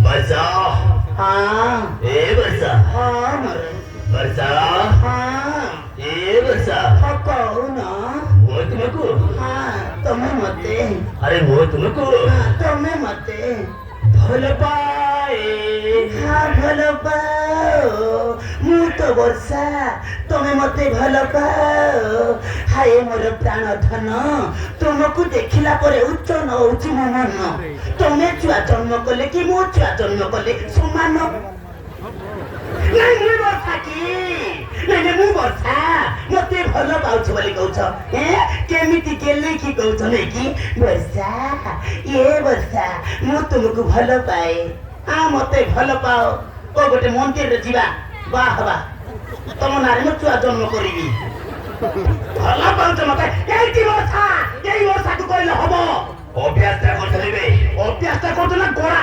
ବର୍ଷା ହଁ ଏ ବର୍ଷା ହଁ ମୋର ବର୍ଷା ହଁ ଏ ବର୍ଷା କହୁନ ମୁଁ ତୁମକୁ ହଁ ତମେ ମତେ ଆରେ ମୁଁ ତୁମକୁ ତମେ ମତେ ଭଲ ପାଏ ହଁ ଭଲ ପାଅ ମୁଁ ତ ବର୍ଷା ତମେ ମତେ ଭଲ ପାଅ ହାଏ ମୋର ପ୍ରାଣ ଧନ ତୁମକୁ ଦେଖିଲା ପରେ ଉଚ୍ଚ ନ ହଉଛି ମୋ ମନ ତମେ ଛୁଆ ଜନ୍ମ କଲେ କି ମୋ ଛୁଆ ଜନ୍ମ କଲେ ସମାନ ନାଇଁ ମୁଁ ବର୍ଷା କି ନାଇଁ ମୁଁ ବର୍ଷା ମତେ ଭଲ ପାଉଛ ବୋଲି କହୁଛ କେମିତି ଗେଲେଇକି କହୁଛ ନାଇଁ କି ବର୍ଷା ବର୍ଷା ମୁଁ ତୁମକୁ ଭଲ ପାଏ ମତେ ଭଲ ପାଅ ଓ ଗୋଟେ ମନ୍ଦିରରେ ଯିବା ବାହା ହବା ତମ ନାଁରେ ମୁଁ ଛୁଆ ଜନ୍ମ କରିବି ଭଲ ପାଉଛ ମତେ ଏଇ ବର୍ଷାକୁ କହିଲେ ହବ ଅଭ୍ୟାସଟା କରିଥିଲେ ଅଭ୍ୟାସଟା କରୁଛ ନା ଗୋଡା